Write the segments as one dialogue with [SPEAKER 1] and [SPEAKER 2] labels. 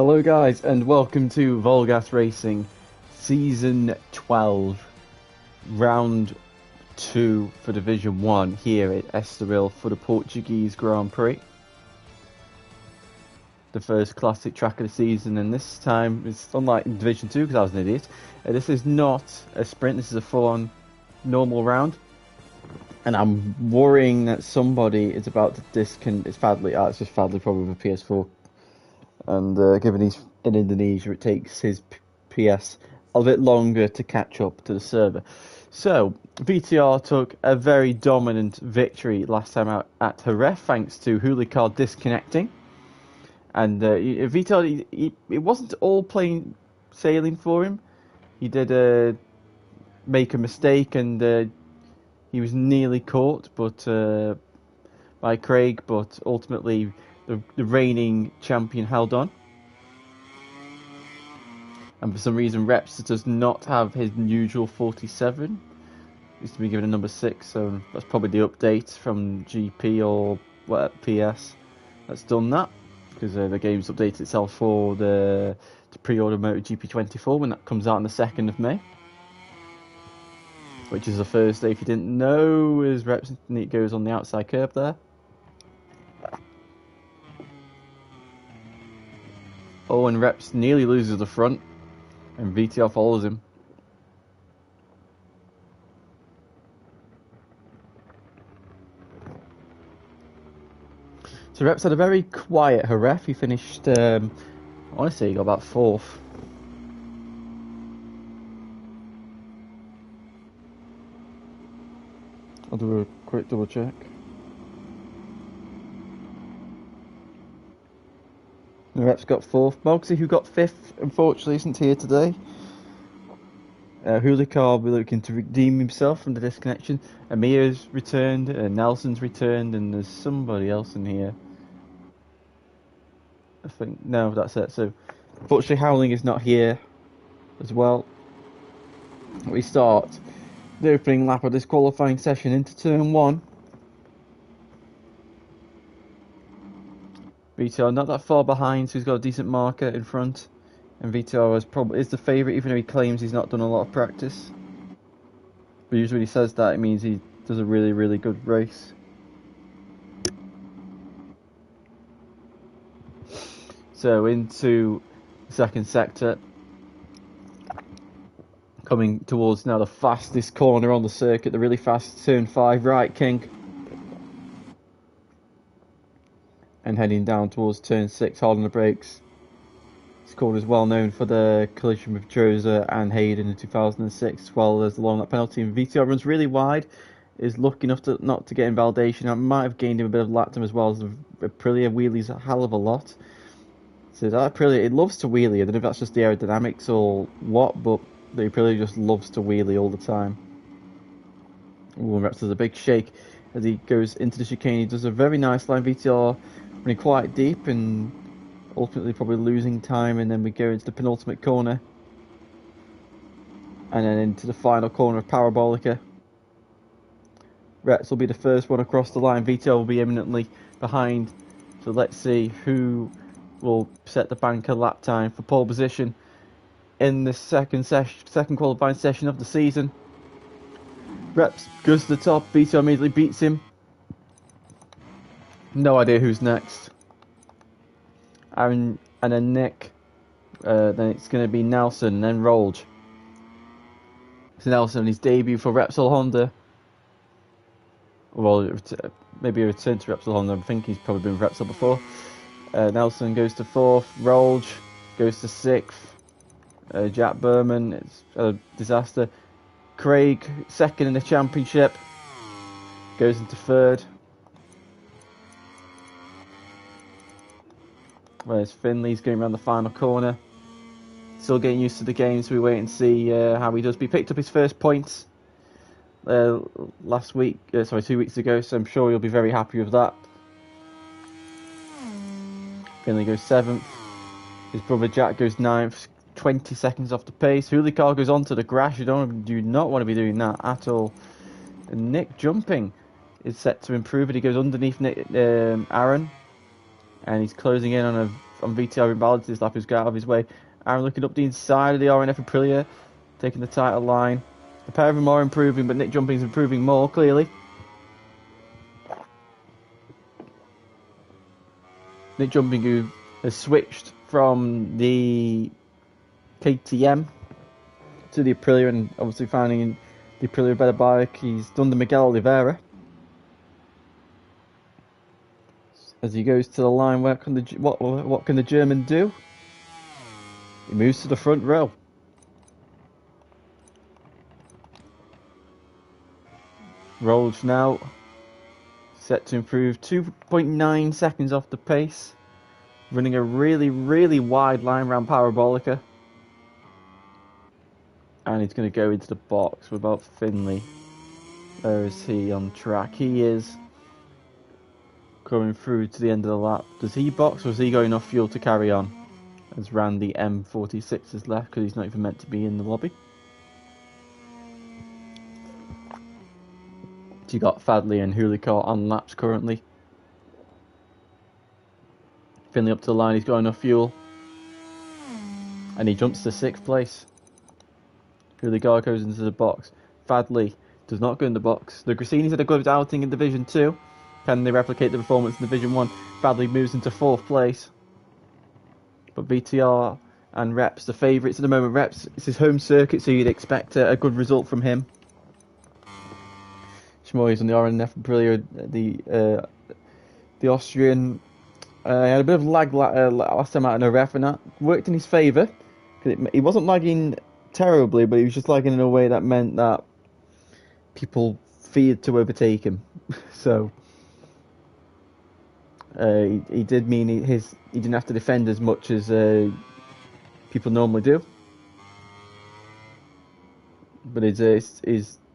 [SPEAKER 1] Hello guys and welcome to VollGazzRacing Season 12 Round 2 for Division 1 here at Estoril for the Portuguese Grand Prix. The first classic track of the season, and this time it's unlike in Division 2 because I was an idiot. This is not a sprint, this is a full-on normal round. And I'm worrying that somebody is about to disconnect. It's just Fadley probably with a PS4. And given he's in Indonesia, it takes his PS a bit longer to catch up to the server. So, VTR took a very dominant victory last time out at Jerez, thanks to Hulicar disconnecting. And VTR, it wasn't all plain sailing for him. He did make a mistake, and he was nearly caught by Craig, but ultimately the reigning champion held on. And for some reason Reps does not have his usual 47. Used to be given a number 6, so that's probably the update from GP or PS that's done that. Because the game's updated itself for to pre-order MotoGP 24 when that comes out on the 2nd of May. Which is a Thursday, if you didn't know, as Reps goes on the outside curb there. Oh, and Reps nearly loses the front, and VTR follows him. So Reps had a very quiet Jerez. He finished, honestly, he got about 4th. I'll do a quick double check. The Reps got 4th. Mogsy, who got 5th, unfortunately isn't here today. Hulicar will be looking to redeem himself from the disconnection. Amir's returned, Nelson's returned, and there's somebody else in here. I think, no, that's it. So, unfortunately, Howling is not here as well. We start the opening lap of this qualifying session into turn 1. VTR not that far behind, so he's got a decent marker in front. And VTR is the favourite, even though he claims he's not done a lot of practice. But usually when he says that, it means he does a really, really good race. So into the second sector. Coming towards now the fastest corner on the circuit, the really fast turn 5 right, King. And heading down towards turn 6, hard on the brakes. This corner is well known for the collision with Droza and Hayden in 2006, as well as the long lap penalty. And VTR runs really wide, is lucky enough to not to get invalidation. I might have gained him a bit of lap time as well as Aprilia wheelies a hell of a lot. So that Aprilia, it loves to wheelie. I don't know if that's just the aerodynamics or what, but the Aprilia just loves to wheelie all the time. Ooh, and Reps does a big shake as he goes into the chicane. He does a very nice line. VTR running quite deep and ultimately probably losing time, and then we go into the penultimate corner and then into the final corner of Parabolica. Reps will be the first one across the line. VTR will be imminently behind, so let's see who will set the banker lap time for pole position in the second qualifying session of the season. Reps goes to the top, VTR immediately beats him. No idea who's next. Aaron, and then Nick. Then it's going to be Nelson, and then Rolge. So Nelson, his debut for Repsol Honda. Well, maybe a return to Repsol Honda. I think he's probably been with Repsol before. Nelson goes to 4th. Rolge goes to 6th. Jack Berman, it's a disaster. Craig, 2nd in the championship. Goes into 3rd. Whereas Finley's going around the final corner. Still getting used to the game, so we wait and see how he does. But he picked up his first points last week, 2 weeks ago, so I'm sure he'll be very happy with that. Finley goes 7th. His brother Jack goes 9th, 20 seconds off the pace. Hulicar goes onto the grass. You do not want to be doing that at all. And Nick jumping is set to improve it. He goes underneath Aaron. And he's closing in on a on VTR imbalance this lap. He's got out of his way. Aaron looking up the inside of the RNF Aprilia, taking the title line. The pair of them are improving, but Nick Jumping's improving more, clearly. Nick Jumping, who has switched from the KTM to the Aprilia, and obviously finding the Aprilia a better bike. He's done the Miguel Oliveira. As he goes to the line, what can the German do? He moves to the front row. Rolls now set to improve 2.9 seconds off the pace, running a really wide line around Parabolica, and he's going to go into the box with about Finley. Where is he on track? He is coming through to the end of the lap. Does he box, or is he going off fuel to carry on? As Randy M46 is left because he's not even meant to be in the lobby. So you got Fadley and Hulicar on laps currently. Finley up to the line, he's got enough fuel. And he jumps to 6th place. Hulicar goes into the box. Fadley does not go in the box. The Grassinis had a good outing in Division 2. Can they replicate the performance in Division 1? Fadley moves into 4th place. But VTR and Reps, the favourites at the moment. Reps, it's his home circuit, so you'd expect a good result from him. Schmoy's on the RNF Aprilia, the Austrian. He had a bit of lag last time out in a ref, and that worked in his favour. He wasn't lagging terribly, but he was just lagging in a way that meant that people feared to overtake him. So he did mean he didn't have to defend as much as people normally do. But his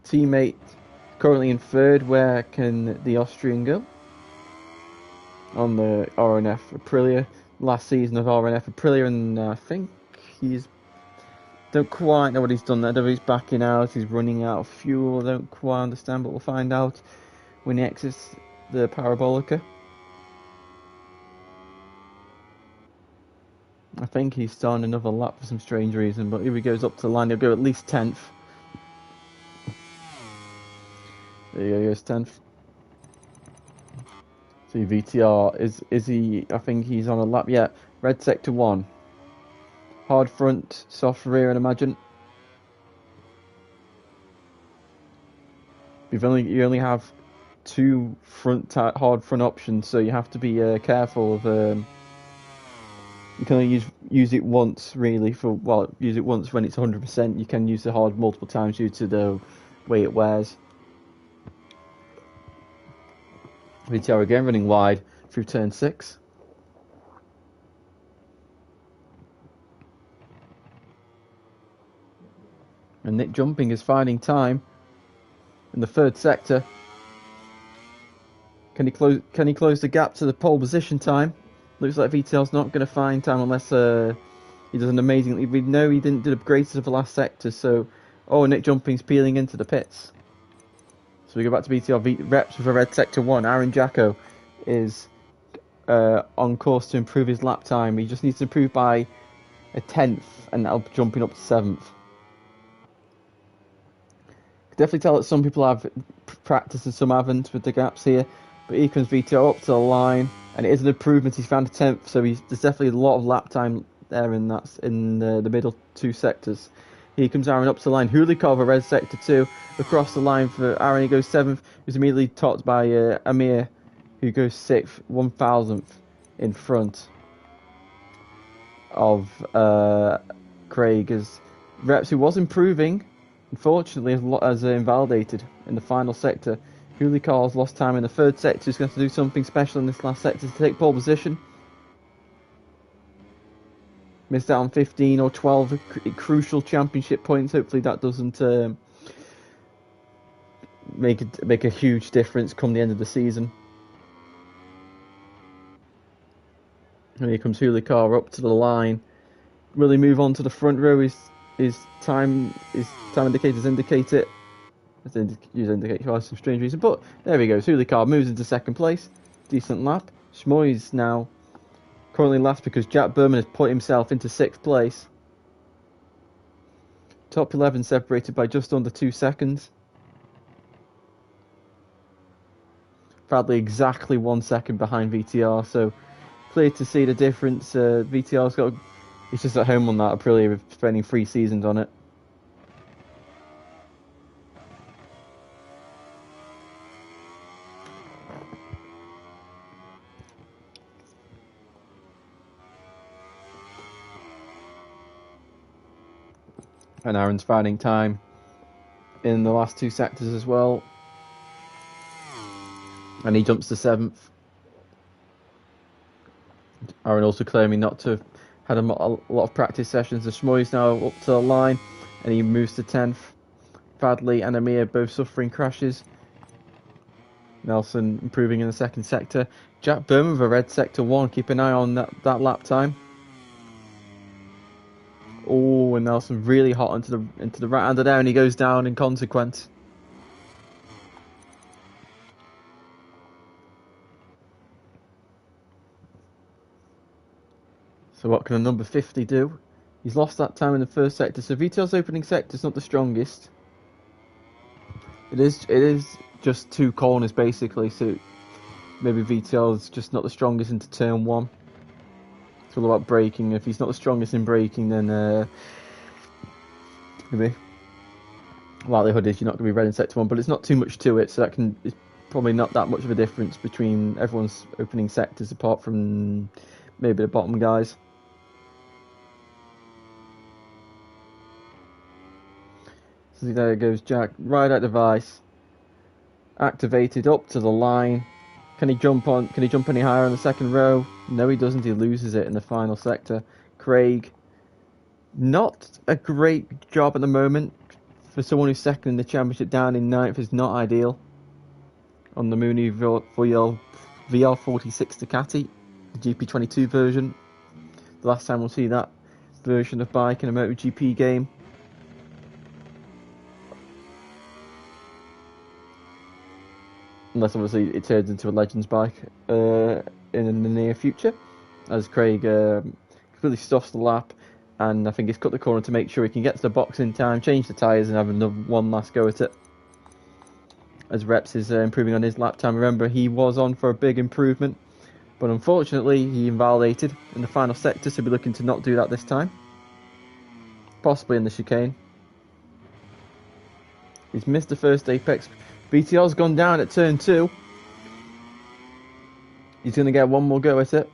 [SPEAKER 1] teammate currently in 3rd. Where can the Austrian go? On the RNF Aprilia. Last season of RNF Aprilia, and I think don't quite know what he's done there. Whether he's backing out, he's running out of fuel. I don't quite understand, but we'll find out when he exits the Parabolica. I think he's starting another lap for some strange reason, but here he goes up to the line. He'll go at least 10th. There he goes, 10th. See, VTR, is he, I think he's on a lap, yeah. Red sector 1. Hard front, soft rear, I'd imagine. You only have 2 hard front options, so you have to be careful of. You can only use it once, really. Use it once when it's 100%. You can use the hard multiple times due to the way it wears. VTR again running wide through turn 6. And Nick Jumping is finding time in the 3rd sector. Can he close the gap to the pole position time? Looks like VTR's not going to find time unless he does an amazingly. We know he didn't do the greatest of the last sector, so Nick Jumping's peeling into the pits. So we go back to VTR Reps with a red sector 1. Aaron Jacko is on course to improve his lap time. He just needs to improve by a 10th, and that'll be jumping up to 7th. Definitely tell that some people have practiced and some haven't with the gaps here. But here comes VTR up to the line, and it is an improvement. He's found a 10th, so there's definitely a lot of lap time there, and that's in the middle 2 sectors. Here comes Aaron up to the line. Hulikov, a red sector 2, across the line for Aaron. He goes 7th. He's immediately topped by Amir, who goes 6th, 1,000th in front of Craig. As Reps, who was improving, unfortunately, has invalidated in the final sector. Hulikar's lost time in the 3rd sector. He's going to have to do something special in this last sector to take pole position. Missed out on 15 or 12 crucial championship points. Hopefully that doesn't make a huge difference come the end of the season. And here comes Hulikar up to the line. Will he move on to the front row? His time indicators indicate it. Indicate for some strange reason, but there we go. Hulikar moves into 2nd place. Decent lap. Schmoy's now currently last because Jack Berman has put himself into 6th place. Top 11 separated by just under 2 seconds. Bradley exactly 1 second behind VTR, so clear to see the difference. VTR's got, he's just at home on that Aprilia with spending 3 seasons on it. And Aaron's finding time in the last 2 sectors as well. And he jumps to 7th. Aaron also claiming not to have had a lot of practice sessions. The Schmoy's now up to the line and he moves to 10th. Bradley and Amir both suffering crashes. Nelson improving in the 2nd sector. Jack Berman with a red sector 1. Keep an eye on that lap time. Oh, and Nelson really hot into the right hander there, and he goes down in consequence. So what can a number 50 do? He's lost that time in the 1st sector, so VTL's opening sector is not the strongest. It is just 2 corners basically, so maybe VTL's just not the strongest into turn 1. It's all about braking. If he's not the strongest in braking, then maybe likelihood is you're not going to be red in sector 1, but it's not too much to it, so it's probably not that much of a difference between everyone's opening sectors apart from maybe the bottom guys. So there goes Jack, right at device, activated up to the line. Can he jump any higher on the 2nd row? No, he doesn't. He loses it in the final sector. Craig, not a great job at the moment for someone who's 2nd in the championship. Down in 9th is not ideal on the Mooney VR46 Ducati, the GP22 version. The last time we'll see that version of bike in a MotoGP game. Unless obviously it turns into a Legends bike in the near future, as Craig completely stuffs the lap, and I think he's cut the corner to make sure he can get to the box in time, change the tyres and have one last go at it. As Reps is improving on his lap time. Remember, he was on for a big improvement, but unfortunately he invalidated in the final sector, so he'll be looking to not do that this time. Possibly in the chicane. He's missed the 1st apex. VTR's gone down at turn 2. He's going to get one more go at it.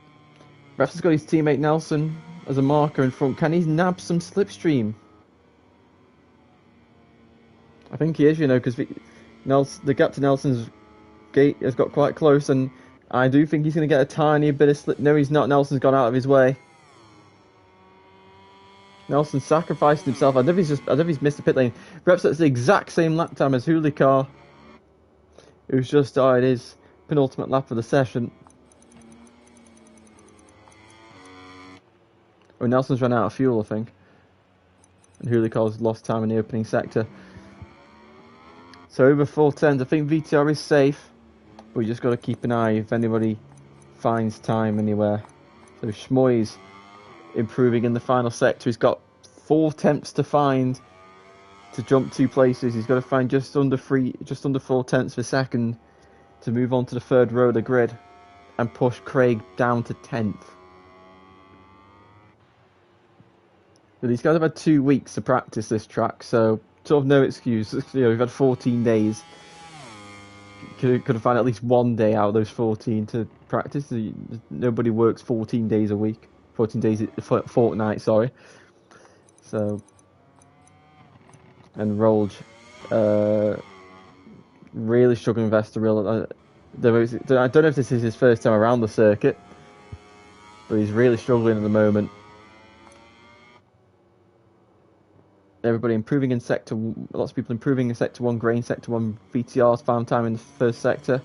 [SPEAKER 1] Refs has got his teammate Nelson as a marker in front. Can he nab some slipstream? I think he is, you know, because the gap to Nelson's gate has got quite close, and I do think he's going to get a tiny bit of slip. No, he's not. Nelson's gone out of his way. Nelson sacrificed himself. I don't know if he's missed the pit lane. Reps at the exact same lap time as Hulikar, who's just started his penultimate lap of the session. Oh, Nelson's run out of fuel, I think. And Hulikar's lost time in the opening sector. So over 410s, I think VTR is safe. But we just got to keep an eye if anybody finds time anywhere. So Schmoy's improving in the final sector. He's got 4 attempts to find to jump 2 places. He's got to find just under 4 tenths of a second to move on to the 3rd row of the grid and push Craig down to 10th. But these guys have had 2 weeks to practice this track, so sort of no excuse. You know, we've had 14 days. Could have found at least 1 day out of those 14 to practice. Nobody works 14 days a week. 14 days a fortnight, sorry. So, and Rolge, really struggling with Estoril. I don't know if this is his first time around the circuit, but he's really struggling at the moment. Everybody improving in sector. Lots of people improving in sector 1. Grain sector 1. VTR's found time in the 1st sector.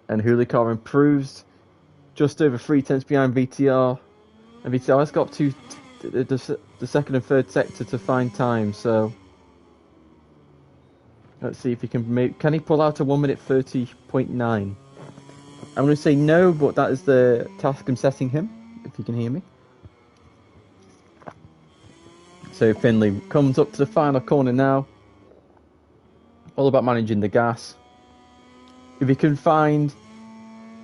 [SPEAKER 1] And Hulikar improves just over 3 tenths behind VTR. And VTR has got to the 2nd and 3rd sector to find time, so Let's see if he can make. Can he pull out a 1 minute 30.9? I'm going to say no, but that is the task I'm setting him. If you can hear me. So Finley comes up to the final corner now. All about managing the gas. If he can find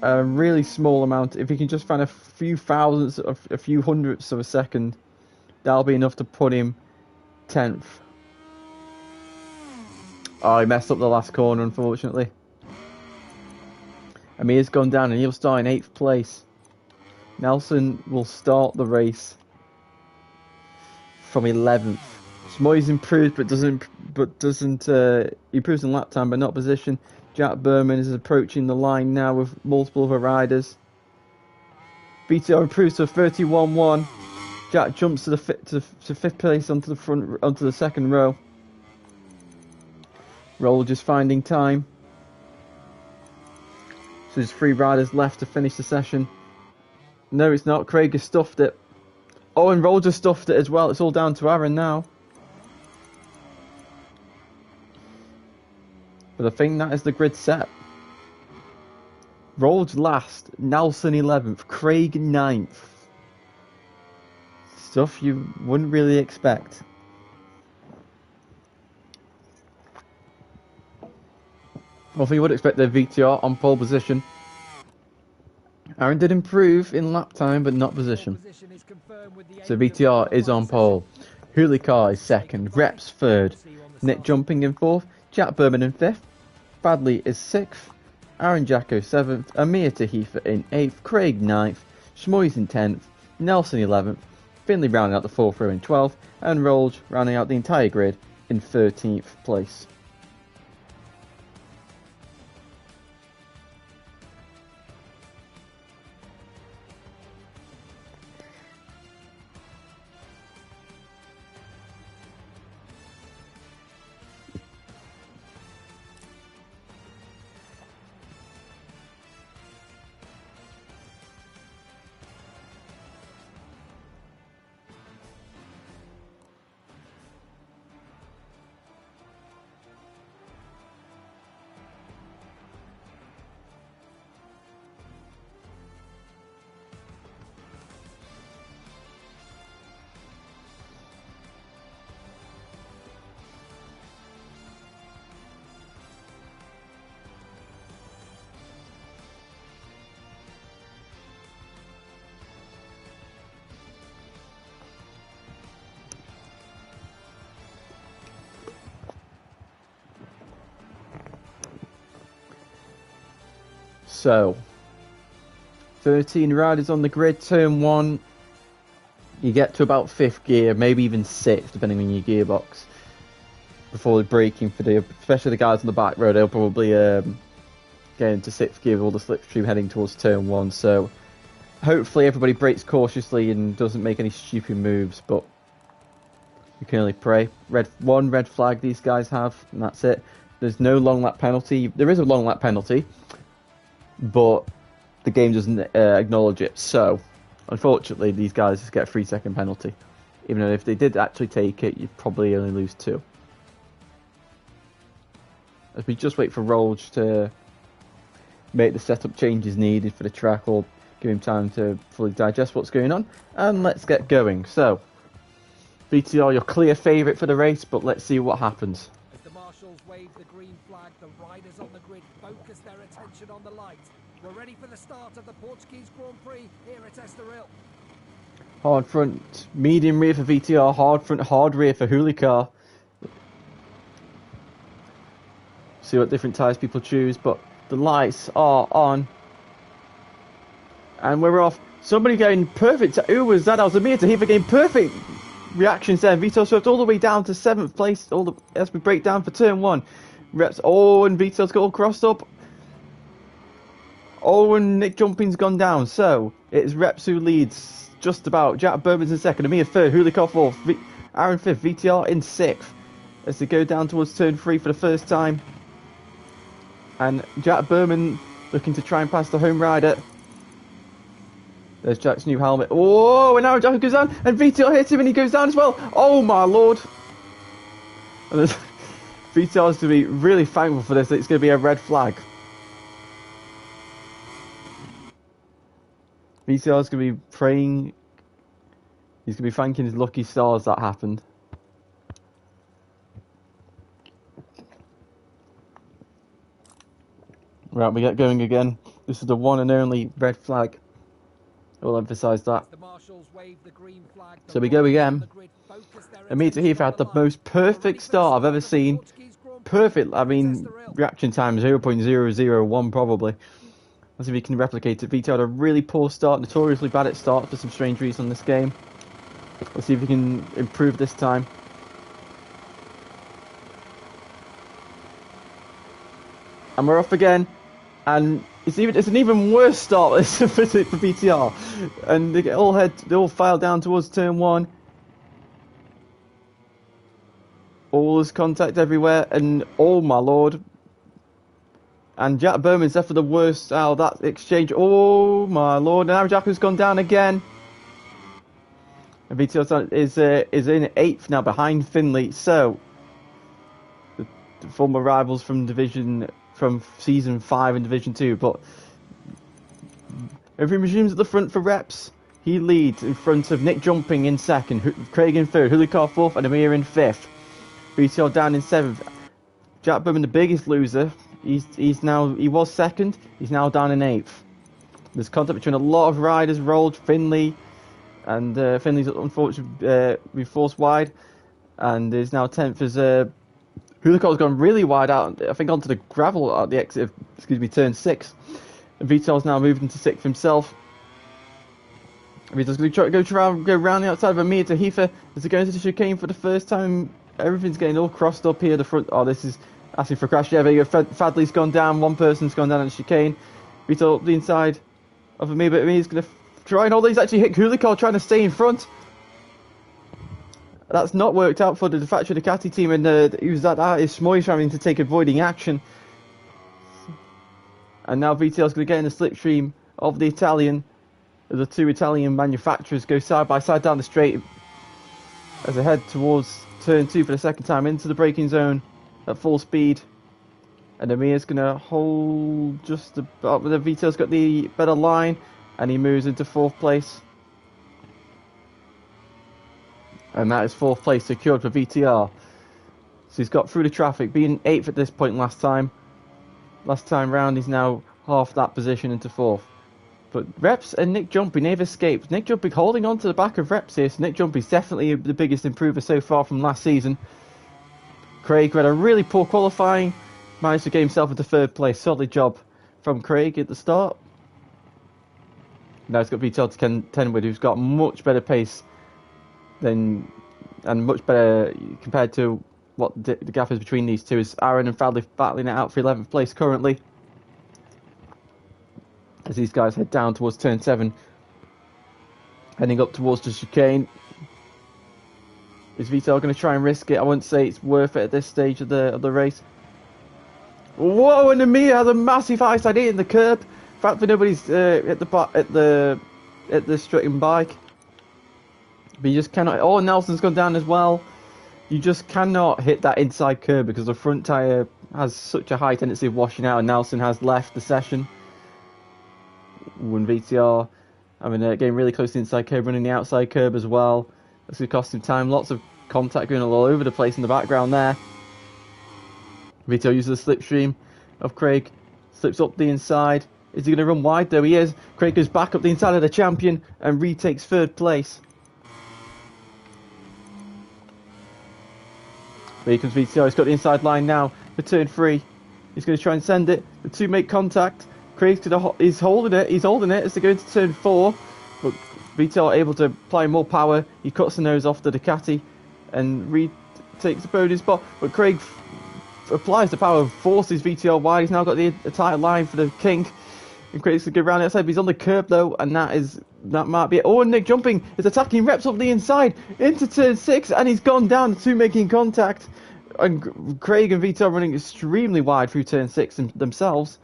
[SPEAKER 1] a really small amount, if he can just find a few thousandths, a few hundredths of a second, that'll be enough to put him 10th. Oh, he messed up the last corner, unfortunately. Amir's gone down and he'll start in 8th place. Nelson will start the race from 11th. Schmoy's improved, but doesn't improves in lap time, but not position. Jack Berman is approaching the line now with multiple other riders. VTR improves to 31.1. Jack jumps to fifth place onto the second row. Roll just finding time. So there's 3 riders left to finish the session. No, it's not. Craig has stuffed it. Oh, and Roll just stuffed it as well. It's all down to Aaron now. But I think that is the grid set. Rolled last, Nelson 11th, Craig 9th. Stuff you wouldn't really expect. Well, you would expect the VTR on pole position. Aaron did improve in lap time, but not position. So VTR is on pole. Hulikar is second, Reps third, Nick jumping in fourth, Jack Berman in fifth, Bradley is sixth, Aaron Jacko 7th, Amir Tahifa in 8th, Craig 9th, Schmoy's in 10th, Nelson 11th, Finley rounding out the 4th row in 12th, and Rolge rounding out the entire grid in 13th place. So, 13 riders on the grid, turn 1, you get to about 5th gear, maybe even 6th, depending on your gearbox, before the braking for especially the guys on the back row, they'll probably get into 6th gear with all the slipstream heading towards turn 1, so hopefully everybody brakes cautiously and doesn't make any stupid moves, but you can only pray. One red flag these guys have, and that's it. There's no long lap penalty. There is a long lap penalty, but the game doesn't acknowledge it, so unfortunately these guys just get a 3-second penalty, even though if they did actually take it, you'd probably only lose 2. As we just wait for Rolge to make the setup changes needed for the track, or give him time to fully digest what's going on, and let's get going. So VTR, your clear favourite for the race, but let's see what happens.
[SPEAKER 2] As the marshals wave the green flag, the riders on the grid focus their attention on the light. We're ready for the start of the Portuguese Grand Prix here at Estoril.
[SPEAKER 1] Hard front, medium rear for VTR, hard front, hard rear for Hulikar. See what different tyres people choose, but the lights are on. And we're off. Somebody getting perfect. Who was that? That was Amir Tahifa getting perfect reactions there. Vito swept all the way down to 7th place. As we break down for turn 1. Reps. Oh, and Vito's got all crossed up. Oh, and Nick Jumping's gone down. So it's Reps who leads just about. Jack Berman's in 2nd. Amir 3rd. Hulikar 4th. Aaron 5th. VTR in 6th. As they go down towards turn 3 for the first time. And Jack Berman looking to try and pass the home rider. There's Jack's new helmet. Oh, and now Jack goes down, and VTR hits him, and he goes down as well. Oh my lord! And VTR is going to be really thankful for this. It's going to be a red flag. VTR is going to be praying. He's going to be thanking his lucky stars that happened. Right, we get going again. This is the one and only red flag. I will emphasise that. So we go again. Amita Heath had the most perfect start I've ever seen. Perfect, I mean, reaction time 0.001 probably. Let's see if he can replicate it. Vito had a really poor start, notoriously bad at start for some strange reason in this game. Let's see if he can improve this time. And we're off again. And it's an even worse start for VTR. And they all file down towards turn 1. All this contact everywhere, and oh my lord. And Jack Bowman's definitely the worst out of that exchange. Oh my lord, and now Jack has gone down again. And VTR is in 8th now behind Finley. So the former rivals from season 5 in Division 2, but everything resumes at the front for reps. He leads in front of Nick Jumping in 2nd, Craig in 3rd, Hulikar 4th, and Amir in 5th. VTR down in 7th. Jack Bowman, the biggest loser. He was 2nd. He's now down in 8th. There's contact between a lot of riders. Rolled Finley, and Finley's unfortunately we forced wide, and is now 10th as Hulikar's gone really wide out. I think onto the gravel at the exit of turn 6. And VTR's now moved into 6th himself. VTR's going to go round the outside of Amir to Heifer as they go into the chicane for the first time. Everything's getting all crossed up here. The front. Oh, this is asking for a crash. Yeah, there you go. Fadley's gone down. One person's gone down on the chicane. VTR up the inside of Amir, but Amir's going to try and hold. He's actually hit Hulikar trying to stay in front. That's not worked out for the Faccio Ducati team, and he was that is Smoy's having to take avoiding action. And now VTR's going to get in the slipstream of the Italian. The two Italian manufacturers go side by side down the straight as they head towards turn 2 for the second time into the braking zone at full speed. And Amir's going to hold just about, but the VTR's got the better line, and he moves into 4th place. And that is 4th place secured for VTR. So he's got through the traffic, being 8th at this point last time. Last time round, he's now half that position into 4th. But Reps and Nick Jumpy, they've escaped. Nick Jumpy holding on to the back of Reps here. So Nick Jumpy's definitely the biggest improver so far from last season. Craig, who had a really poor qualifying, managed to get himself into 3rd place. Solid job from Craig at the start. Now it's got VTR to Tenwood, who's got much better pace and much better compared to what the gap is between these two. Is Aaron and Fadley battling it out for 11th place currently, as these guys head down towards turn 7, heading up towards the chicane. Is Vital going to try and risk it? I wouldn't say it's worth it at this stage of the race. Whoa! And Amir has a massive high side hitting the curb. Thankfully, nobody's at the strutting bike. But you just cannot. Oh, Nelson's gone down as well. You just cannot hit that inside curb because the front tyre has such a high tendency of washing out, and Nelson has left the session. When VTR, getting really close to the inside curb, running the outside curb as well. That's going to cost him time. Lots of contact going all over the place in the background there. VTR uses the slipstream of Craig, slips up the inside. Is he going to run wide? Though he is. Craig goes back up the inside of the champion and retakes 3rd place. But here comes VTR. He's got the inside line now for turn 3. He's going to try and send it. The two make contact. Craig's he's holding it. He's holding it as they go into turn 4. But VTR able to apply more power. He cuts the nose off the Ducati and retakes the podium spot. But Craig applies the power and forces VTR wide. He's now got the entire line for the King. And Craig's going to go around the outside. But he's on the curb though, and that might be it. Oh, and Nick Jumping is attacking Reps up the inside into turn 6, and he's gone down. The two making contact. And Craig and VTR running extremely wide through turn 6 themselves.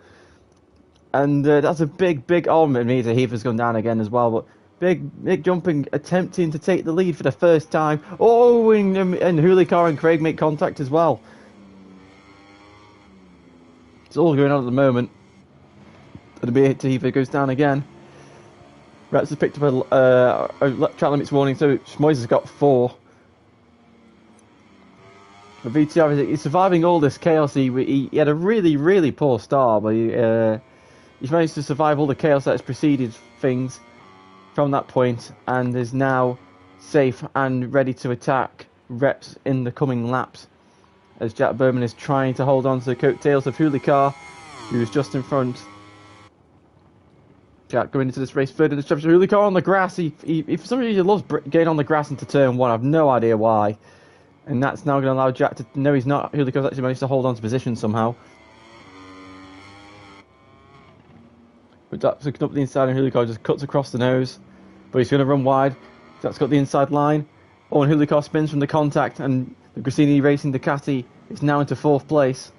[SPEAKER 1] And that's a big armament. Meter Heaver's gone down again as well, but big Nick Jumping attempting to take the lead for the first time. Oh, and Hulikar and Craig make contact as well. It's all going on at the moment. It'll be it if it goes down again. Reps has picked up a track limits warning, so Schmoyes has got 4. But VTR is surviving all this chaos. He had a really, really poor start, but he's managed to survive all the chaos that has preceded things from that point, and is now safe and ready to attack Reps in the coming laps, as Jack Berman is trying to hold on to the coattails of Hulikar, who is just in front. Jack going into this race third in the stretch. Hulikar on the grass. He for some reason he loves getting on the grass into turn 1. I have no idea why. And that's now going to allow Jack to... No, he's not. Hulikar's actually managed to hold on to position somehow. But Jack's looking up the inside and Hulikar just cuts across the nose. But he's going to run wide. Jack's got the inside line. Oh, and Hulikar spins from the contact, and the Gresini Racing Ducati is now into 4th place.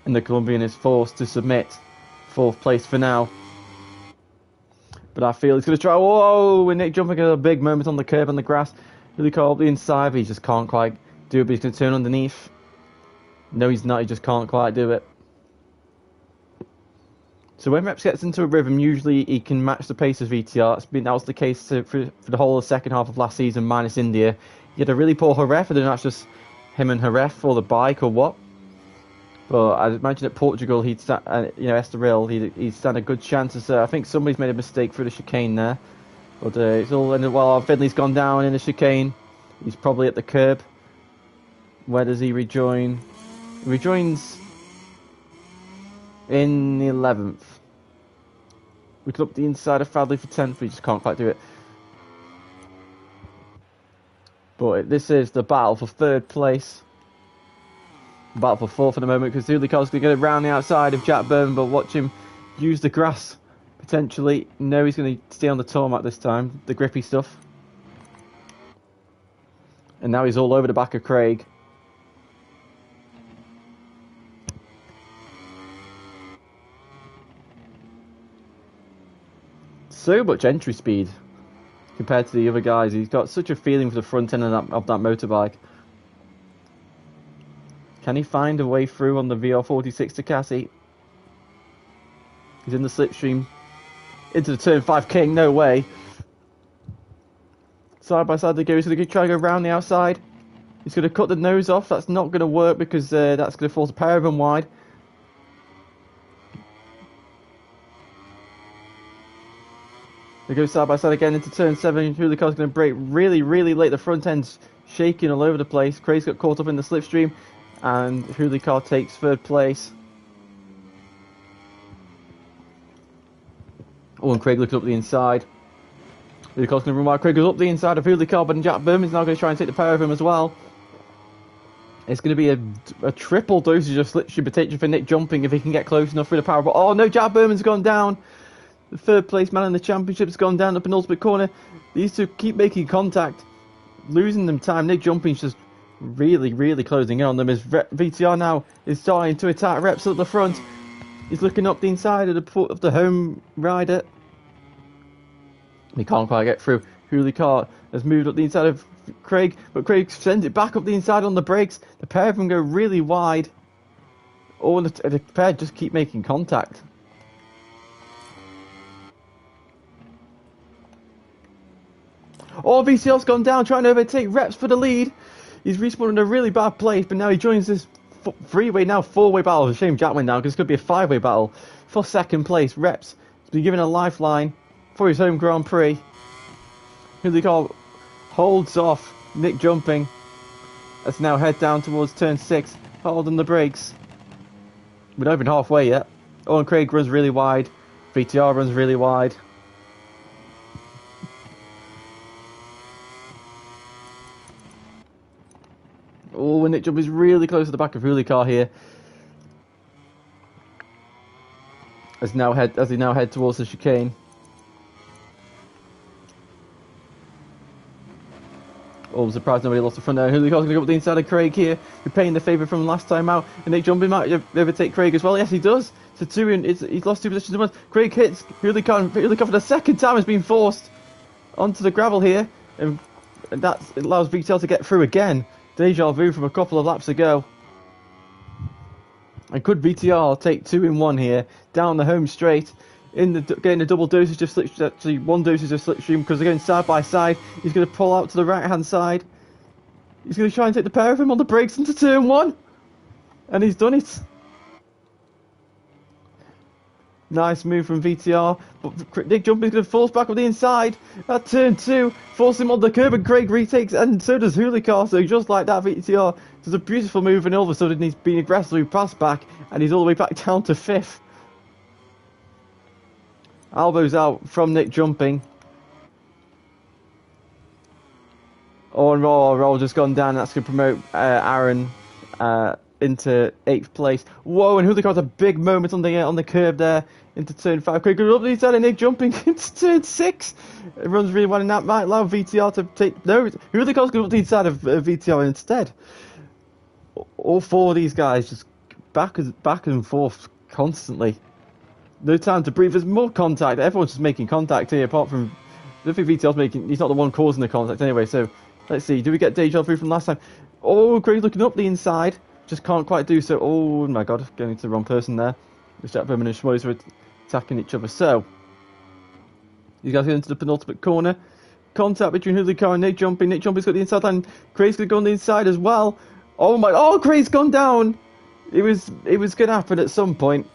[SPEAKER 1] And the Colombian is forced to submit 4th place for now. But I feel he's going to try. Whoa! And Nick jumping at a big moment on the curb on the grass. Hulikar up the inside, but he just can't quite do it. But he's going to turn underneath. No, he's not. He just can't quite do it. So when Reps gets into a rhythm, usually he can match the pace of VTR. That was the case for the whole of the second half of last season, minus India. He had a really poor Jerez. I don't know if that's just him and Jerez or the bike or what. But I imagine at Portugal, he'd stand, Estoril, he'd stand a good chance. I think somebody's made a mistake through the chicane there. But it's all ended well. Finley's gone down in the chicane. He's probably at the curb. Where does he rejoin? He rejoins in the 11th. We could up the inside of Fadley for 10th. We just can't quite do it. But this is the battle for 3rd place. Battle for 4th at the moment, because Hulikar's going to get around the outside of Jack Berman, but watch him use the grass potentially. No, he's going to stay on the tarmac this time, the grippy stuff. And now he's all over the back of Craig. So much entry speed compared to the other guys. He's got such a feeling for the front end of that motorbike. Can he find a way through on the VR46 Ducati? He's in the slipstream. Into the turn 5 king, no way. Side by side they go. He's going to try to go around the outside. He's going to cut the nose off. That's not going to work because that's going to force a pair of them wide. They go side by side again into turn 7. Hulikar's going to brake really, really late. The front end's shaking all over the place. Craig's got caught up in the slipstream. And Hulikar takes 3rd place. Oh, and Craig looking up the inside. Hulikar's going to run wide. Craig goes up the inside of Hulikar, but Jack Berman's now going to try and take the power of him as well. It's going to be a triple dosage of slipstream potential for Nick jumping if he can get close enough for the power. But oh no, Jack Berman's gone down. The 3rd place man in the championship has gone down the penultimate corner. These two keep making contact, losing them time. Nick jumping's just really, really closing in on them as VTR now is starting to attack Reps at the front. He's looking up the inside of the home rider. He can't quite get through. Hulikar has moved up the inside of Craig, but Craig sends it back up the inside on the brakes. The pair of them go really wide. Oh, the pair just keep making contact. Oh, VCL's gone down, trying to overtake Reps for the lead. He's respawned in a really bad place, but now he joins this 4-way battle. It's a shame Jack went down, because it's going to be a 5-way battle for 2nd place. Reps has been given a lifeline for his home Grand Prix. Hulikar holds off Nick jumping. Let's now head down towards turn 6, holding the brakes. We're not even halfway yet. Owen Craig runs really wide. VTR runs really wide. Oh, and Nick Jump is really close to the back of Hulikar here. As he now head towards the chicane. Oh, I'm surprised nobody lost the front there. Hulikar's going to go up the inside of Craig here. Repaying the favour from last time out. And Nick Jumping might overtake Craig as well. Yes, he does. So he's lost 2 positions at once. Craig hits Hulikar, and Hulikar for the 2nd time has been forced onto the gravel here. And that allows VTL to get through again. Deja vu from a couple of laps ago. And could VTR take 2 in 1 here, down the home straight, getting a double dosage of slipstream, actually 1 dosage of slipstream, because they're going side by side. He's going to pull out to the right hand side. He's going to try and take the pair of them on the brakes into turn 1. And he's done it. Nice move from VTR, but Nick Jumping's going to force back on the inside at turn 2, force him on the curb, and Craig retakes, and so does Hoolicar. So just like that, VTR does a beautiful move, and all of a sudden he's been aggressively passed back, and he's all the way back down to 5th. Elbows out from Nick Jumping. Oh, and Roll just gone down. That's going to promote Aaron into 8th place. Whoa, and Hoolicar's a big moment on the curb there into turn 5. Craig goes up the inside, and Nick Jumping into turn 6. It runs really well, and that might allow VTR to take... No, Hoolicar's going up the inside of VTR instead. All 4 of these guys just back and forth constantly. No time to breathe. There's more contact. Everyone's just making contact here, apart from... I don't think VTR's making... He's not the one causing the contact anyway, so... Let's see. Do we get deja vu from last time? Oh, Craig looking up the inside. Just can't quite do so. Oh my god, going into the wrong person there. Jack Berman and Schmoes are attacking each other. So, these guys get into the penultimate corner. Contact between Hoolicar and Nick Jumping. Nick Jumping's got the inside line. Craig's going to go on the inside as well. Oh my... Oh, Craig's gone down! It was going to happen at some point.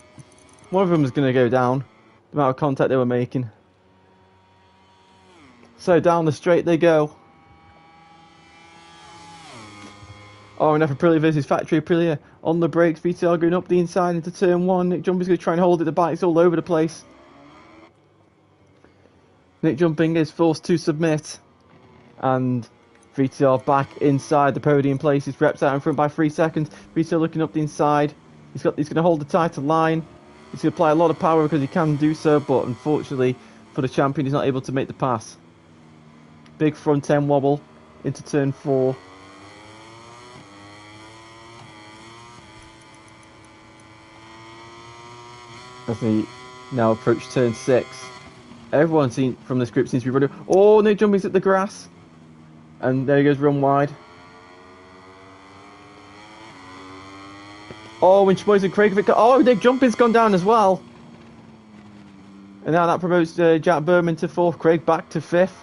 [SPEAKER 1] One of them was going to go down. The amount of contact they were making. So, down the straight they go. Oh, and Aprilia versus Factory Aprilia on the brakes. VTR going up the inside into turn 1. Nick Jumping's going to try and hold it. The bike's all over the place. Nick Jumping is forced to submit. And VTR back inside the podium place. His reps out in front by 3 seconds. VTR looking up the inside. He's going to hold the tighter line. He's going to apply a lot of power because he can do so. But unfortunately for the champion, he's not able to make the pass. Big front end wobble into turn 4. As they now approach turn 6. Everyone from this group seems to be running. Oh, Nick Jumping's at the grass. And there he goes, run wide. Oh, and Schmoes and Craig. Oh, Nick Jumping's gone down as well. And now that promotes Jack Berman to 4th. Craig back to 5th.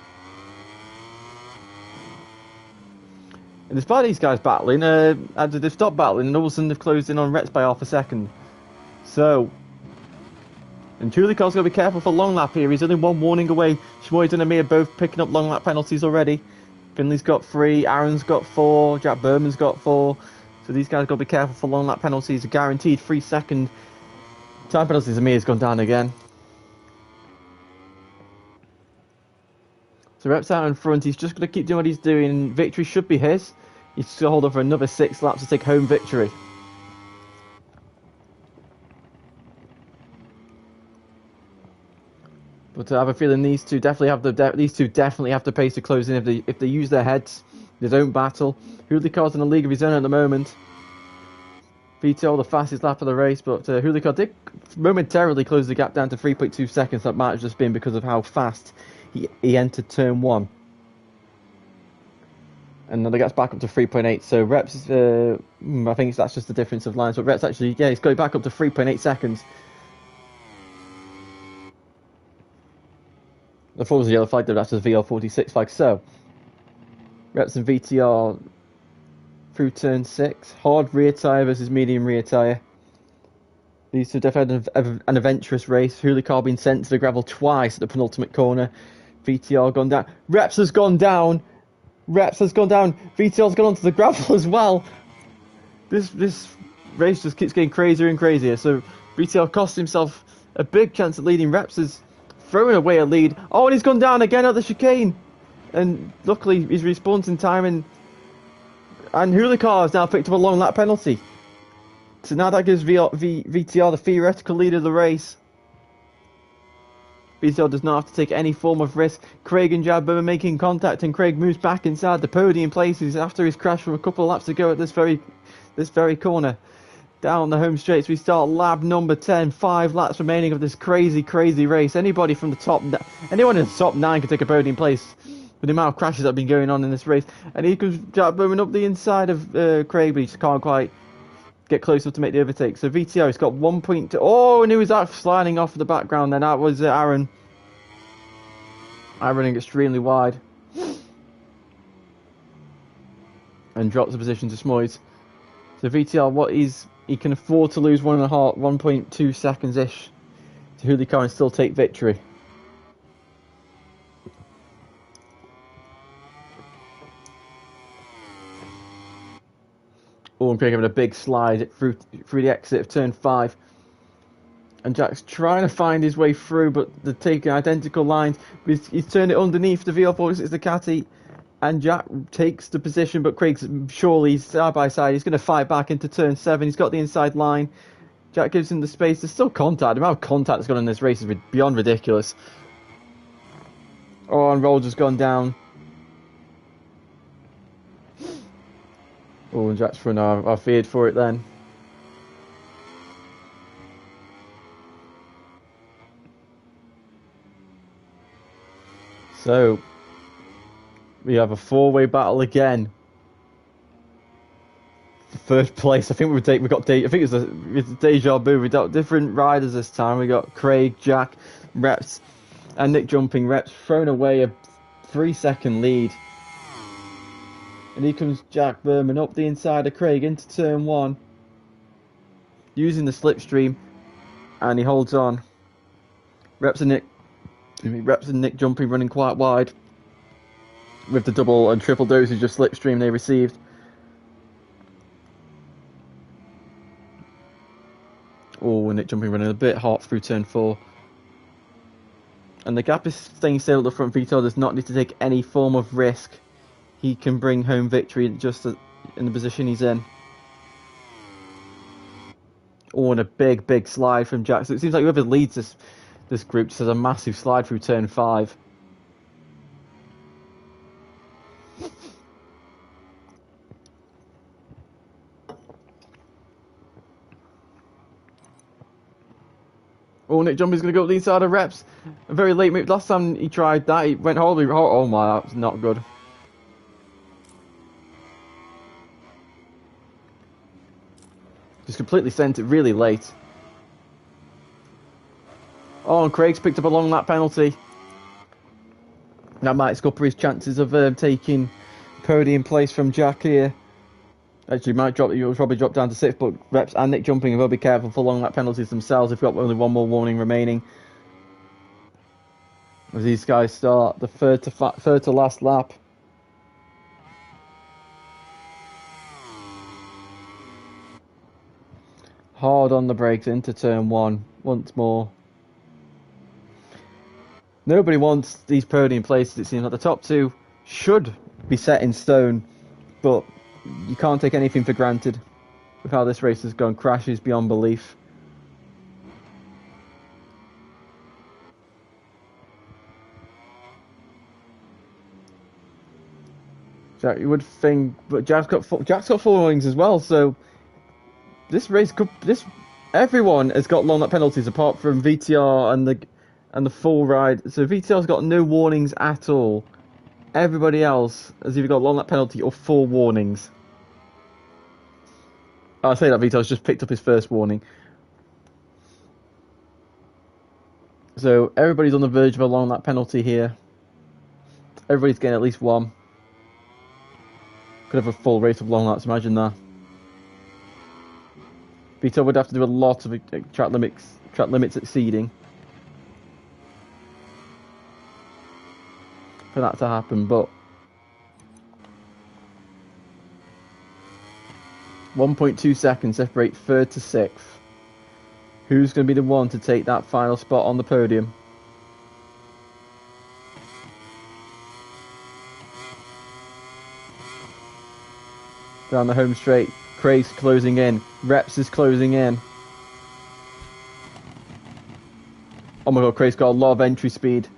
[SPEAKER 1] And despite these guys battling, they've stopped battling, and all of a sudden they've closed in on Rex by half a second. So... And Hoolicar's got to be careful for long lap here. He's only 1 warning away. Schmoes and Amir are both picking up long lap penalties already. Finley's got 3, Aaron's got 4, Jack Berman's got 4. So these guys got to be careful for long lap penalties. A guaranteed 3-second time penalties. Amir's gone down again. So Rep's out in front. He's just going to keep doing what he's doing. Victory should be his. He's still hold on for another 6 laps to take home victory. But I have a feeling these two definitely have the pace to close in if they use their heads. They don't battle. Hoolicar's in a league of his own at the moment. VTO the fastest lap of the race, but Hoolicar did momentarily close the gap down to 3.2 seconds. That might have just been because of how fast he entered turn 1. And then the gap's back up to 3.8. So Reps, I think that's just the difference of lines. But Reps actually, yeah, he's going back up to 3.8 seconds. I thought it was a yellow flag, though. That's just a VL46 flag. So, Reps and VTR through turn 6. Hard rear tyre versus medium rear tyre. These two definitely had an adventurous race. Hoolicar being sent to the gravel twice at the penultimate corner. VTR gone down. Reps has gone down. Reps has gone down. VTR's gone onto the gravel as well. This race just keeps getting crazier and crazier. So, VTR cost himself a big chance at leading. Reps is throwing away a lead. Oh, and he's gone down again at the chicane. And luckily, he's respawned in time. And Hoolicar has now picked up a long lap penalty. So now that gives VTR the theoretical lead of the race. VTR does not have to take any form of risk. Craig and Jab are making contact, and Craig moves back inside the podium places after his crash from a couple of laps ago at this very corner. Down the home straights, we start lap number 10. 5 laps remaining of this crazy race. Anyone in the top 9 can take a podium place with the amount of crashes that have been going on in this race. And here comes Jack Bowman up the inside of Craig, but he just can't quite get close enough to make the overtake. So VTR, he's got 1.2. Oh, and who was that sliding off the background then? That was Aaron. Aaron running extremely wide. And drops the position to Smoyes. So VTR, he can afford to lose 1.2 seconds-ish to Hulicar and still take victory. Oh, and Craig having a big slide through the exit of turn 5. And Jack's trying to find his way through, but they're taking identical lines. He's turned it underneath the VollGazzRacing Ducati, and Jack takes the position, but Craig's surely side by side. He's going to fight back into turn 7. He's got the inside line. Jack gives him the space. There's still contact. The amount of contact that's gone in this race is beyond ridiculous. Oh, and Roger's gone down. Oh, and Jack's front. I feared for it then. So, we have a 4-way battle again. The first place. I think I think it's a deja vu. We got different riders this time. We got Craig, Jack, Reps, and Nick jumping. Reps thrown away a 3-second lead. And here comes Jack Berman up the inside of Craig into turn 1. Using the slipstream. And he holds on. Reps and Nick jumping, running quite wide. With the double and triple dosage of slipstream they received. Oh, and Nick jumping, running a bit hot through turn 4. And the gap is staying still at the front. Vito does not need to take any form of risk. He can bring home victory just in the position he's in. Oh, and a big slide from Jack. So it seems like whoever leads this group just has a massive slide through turn 5. Oh, Nick Jumping's going to go up the inside of Reps. A very late move. Last time he tried that, he went horribly. Oh my, that's not good. Just completely sent it really late. Oh, and Craig's picked up a long lap penalty. That might scupper his chances of taking podium place from Jack here. Actually, you'll probably drop down to 6th, but Reps and Nick Jumping will be careful for long lap penalties themselves. They've got only one more warning remaining. As these guys start the third to last lap. Hard on the brakes into turn 1 once more. Nobody wants these podium places. It seems like the top 2 should be set in stone, but you can't take anything for granted with how this race has gone. Crashes beyond belief. Jack, you would think, but Jack's got 4 warnings as well. So this race could everyone has got long lap penalties apart from VTR and the full ride. So VTR's got no warnings at all. Everybody else has either got a long lap penalty or 4 warnings. I say that VTR's just picked up his first warning. So everybody's on the verge of a long lap penalty here. Everybody's getting at least 1. Could have a full race of long laps, imagine that. VTR would have to do a lot of track limits exceeding for that to happen, but 1.2 seconds separate 3rd to 6th. Who's going to be the one to take that final spot on the podium? Down the home straight, Craig's closing in, Reps is closing in. Oh my god, Craig's got a lot of entry speed.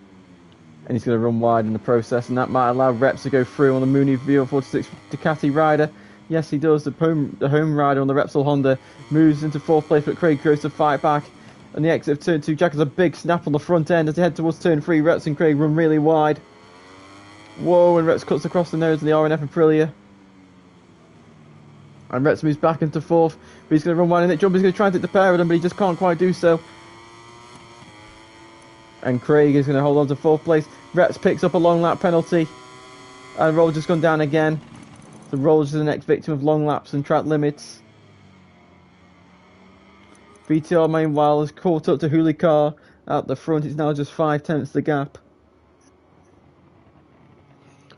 [SPEAKER 1] And he's going to run wide in the process, and that might allow Reps to go through on the Mooney VO46 Ducati rider. Yes, he does. The home rider on the Repsol Honda moves into 4th place, but Craig goes to fight back. And the exit of turn 2, Jack has a big snap on the front end as they head towards turn 3. Reps and Craig run really wide. Whoa, and Reps cuts across the nose of the RNF Aprilia. And Reps moves back into fourth. But he's going to run wide, and Nick Jumping's going to try and take the pair of them, but he just can't quite do so. And Craig is going to hold on to fourth place. Reps picks up a long lap penalty. And Roll's just gone down again. So Roll's is the next victim of long laps and track limits. VTR meanwhile has caught up to Hulikar at the front. It's now just 5/10 the gap.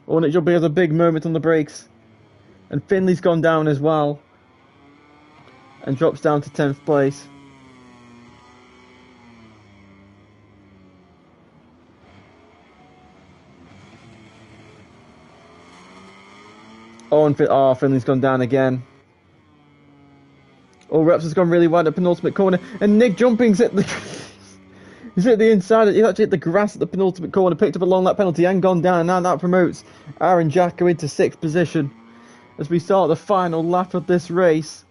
[SPEAKER 1] Nick Jumping has a big moment on the brakes. And Finley's gone down as well. And drops down to 10th place. Finley's gone down again. Reps has gone really wide at penultimate corner, and Nick Jumping's at the he's at the inside. He's actually hit the grass at the penultimate corner, picked up a long lap penalty and gone down, and now that promotes Aaron Jacko into 6th position as we start the final lap of this race.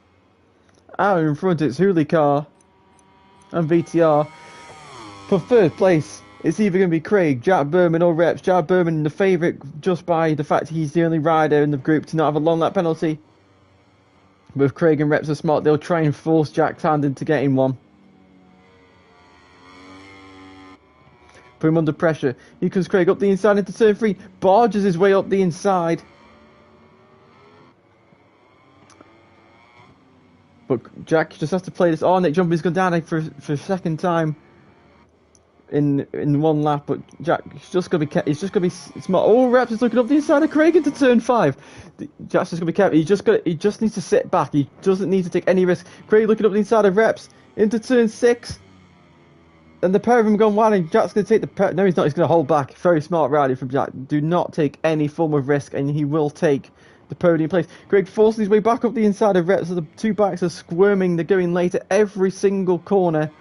[SPEAKER 1] Out in front it's Hulikar and VTR. For 3rd place, it's either going to be Craig, Jack Berman or Reps. Jack Berman the favourite just by the fact he's the only rider in the group to not have a long lap penalty. But if Craig and Reps are smart, they'll try and force Jack's hand into getting one. Put him under pressure. Here comes Craig up the inside into turn 3. Barges his way up the inside. But Jack just has to play this. Nick Jumping's gone down for a second time in one lap, but Jack's just gonna be smart. Reps is looking up the inside of Craig into turn 5. Jack's just gonna be careful. He just needs to sit back. He doesn't need to take any risk. Craig looking up the inside of Reps into turn 6, and the pair of them have gone wide. And Jack's gonna take the pair. No, he's not. He's gonna hold back. Very smart riding from Jack. Do not take any form of risk, and he will take the podium place. Craig forces his way back up the inside of Reps, so the two bikes are squirming. They're going late at every single corner.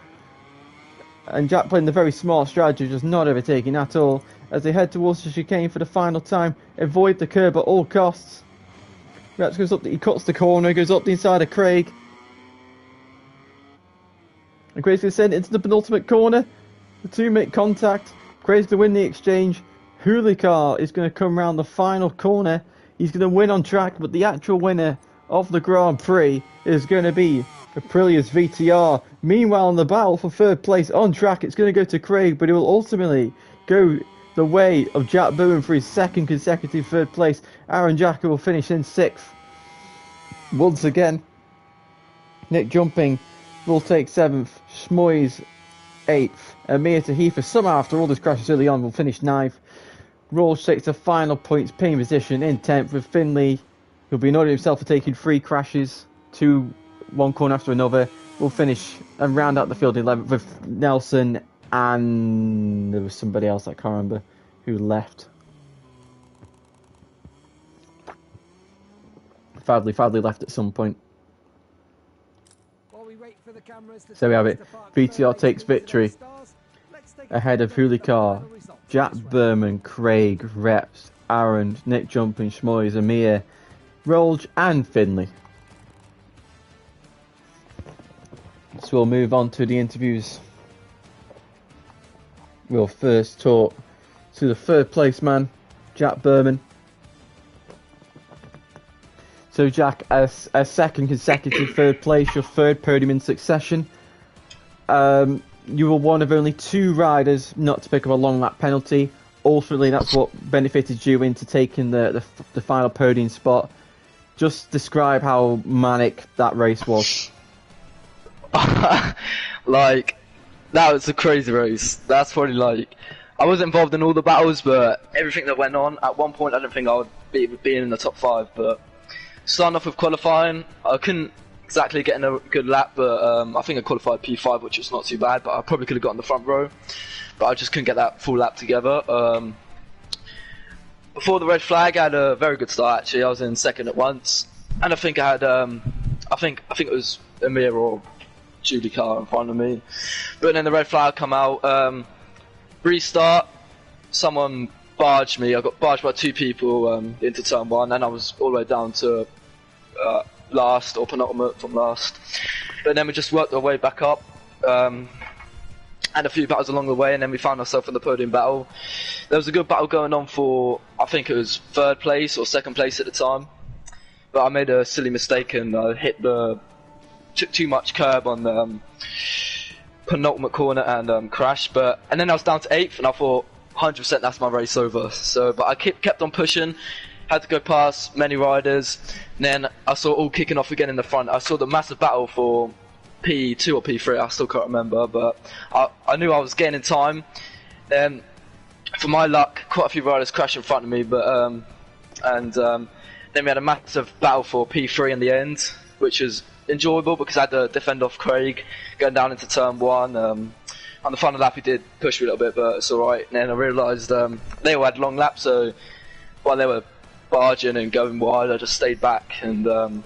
[SPEAKER 1] And Jack playing the very smart strategy, just not overtaking at all, as they head towards the chicane for the final time. Avoid the curb at all costs. Reps goes up, he cuts the corner, goes up the inside of Craig. And Craig's going to send it into the penultimate corner. The two make contact. Craig's going to win the exchange. Hulikar is going to come round the final corner. He's going to win on track, but the actual winner of the Grand Prix is going to be Aprilia's VTR. Meanwhile, in the battle for 3rd place on track, it's going to go to Craig, but it will ultimately go the way of Jack Bowen for his 2nd consecutive 3rd place. Aaron Jacko will finish in 6th. Once again, Nick Jumping will take 7th, Schmoyes 8th, Amir Tahifa, somehow after all this crashes early on, will finish 9th. Rawls takes the final points paying position in 10th with Finley, who'll be annoyed at himself for taking 3 crashes, one corner after another. Will finish and round out the field 11th with Nelson, and there was somebody else I can't remember who left. Fadley left at some point. So we have it. VTR takes victory ahead of Hulikar, Jack Berman, Craig, Reps, Aaron, Nick Jumping, Schmoyes, Amir, Rolge and Finley. So we'll move on to the interviews. We'll first talk to the 3rd place man, Jack Berman. So Jack, a 2nd consecutive 3rd place, your 3rd podium in succession. You were one of only 2 riders not to pick up a long lap penalty. Ultimately, that's what benefited you into taking the final podium spot. Just describe how manic that race was.
[SPEAKER 3] Like, that was a crazy race. That's probably like, I wasn't involved in all the battles, but everything that went on, at one point I didn't think I would be in the top 5, but starting off with qualifying, I couldn't exactly get in a good lap, but I think I qualified P5, which was not too bad, but I probably could have got in the front row, but I just couldn't get that full lap together. Before the red flag, I had a very good start actually. I was in 2nd at once, and I think I had, I think it was Amir or Julie Carr in front of me, but then the red flag come out. Restart, someone barged me. I got barged by 2 people into turn 1, and I was all the way down to last or penultimate from last. But then we just worked our way back up, and a few battles along the way, and then we found ourselves in the podium battle. There was a good battle going on for, I think it was 3rd place or 2nd place at the time. but I made a silly mistake and I took too much curb on the penultimate corner and crashed. And then I was down to 8th, and I thought 100% that's my race over. But I kept on pushing, had to go past many riders, and then I saw all kicking off again in the front. I saw the massive battle for P2 or P3, I still can't remember, but I knew I was gaining time. Then, for my luck, quite a few riders crashed in front of me, then we had a massive battle for P3 in the end, which was enjoyable because I had to defend off Craig going down into turn 1. On the final lap he did push me a little bit, but it's alright. And then I realised they all had long laps, so while they were barging and going wide, I just stayed back and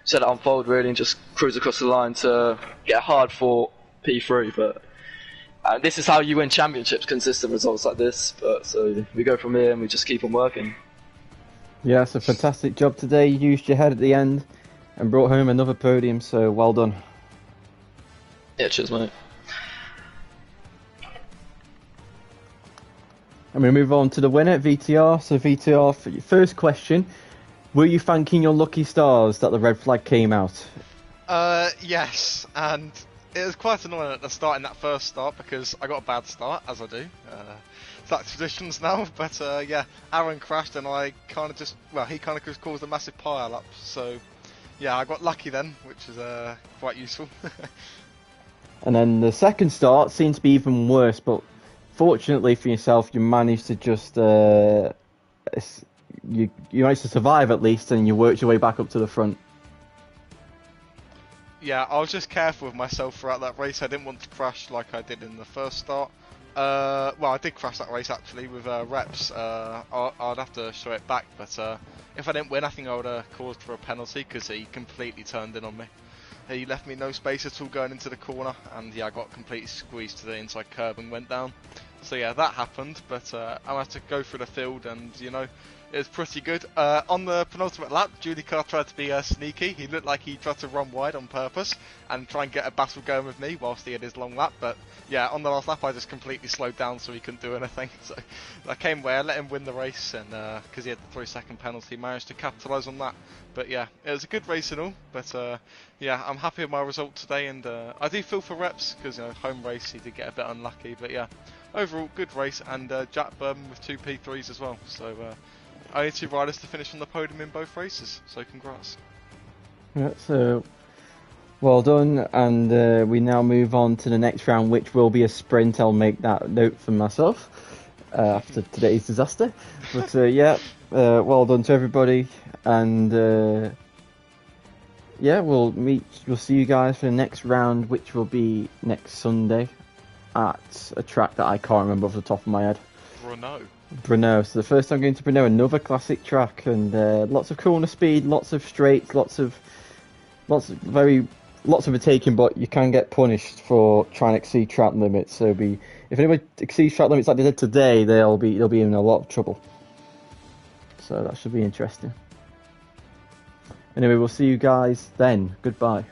[SPEAKER 3] set it unfold really and just cruise across the line to get a hard fought P3. But this is how you win championships, consistent results like this. But so we go from here and we just keep on working.
[SPEAKER 1] Yeah, it's a fantastic job today. You used your head at the end and brought home another podium, so well done.
[SPEAKER 3] Yeah, cheers mate.
[SPEAKER 1] And we move on to the winner, VTR. So VTR, for your first question, were you thanking your lucky stars that the red flag came out?
[SPEAKER 4] Yes, and it was quite annoying at the start in that first start because I got a bad start, as I do. It's like traditions now, but yeah, Aaron crashed and I kind of he kind of just caused a massive pile up. So yeah, I got lucky then, which is quite useful.
[SPEAKER 1] And then the second start seemed to be even worse, but fortunately for yourself, you managed to just you managed to survive at least, and you worked your way back up to the front.
[SPEAKER 4] Yeah, I was just careful with myself throughout that race. I didn't want to crash like I did in the first start. Well, I did crash that race actually with reps. I'd have to show it back, but if I didn't win, I think I would have caused for a penalty because he completely turned in on me. He left me no space at all going into the corner, and yeah, I got completely squeezed to the inside curb and went down. So yeah, that happened, but I had to go through the field, and you know, it was pretty good. On the penultimate lap, Julie Carr tried to be sneaky. He looked like he tried to run wide on purpose and try and get a battle going with me whilst he had his long lap. But yeah, on the last lap, I just completely slowed down so he couldn't do anything. So I came away, I let him win the race, and because he had the 3-second penalty, managed to capitalise on that. But yeah, it was a good race and all. But yeah, I'm happy with my result today, and I do feel for reps because you know, home race he did get a bit unlucky. But yeah, overall good race, and Jack Berman with 2 P3s as well. So. Only 2 riders to finish on the podium in both races, so congrats.
[SPEAKER 1] Yeah, so well done, and we now move on to the next round, which will be a sprint. I'll make that note for myself after today's disaster. But yeah, well done to everybody, and yeah, we'll see you guys for the next round, which will be next Sunday at a track that I can't remember off the top of my head. Brno. So the first time going to Brno, another classic track, and lots of corner speed, lots of straights, lots of overtaking, but you can get punished for trying to exceed track limits. So if anyone exceeds track limits like they did today, they'll be in a lot of trouble. So that should be interesting. Anyway, we'll see you guys then. Goodbye.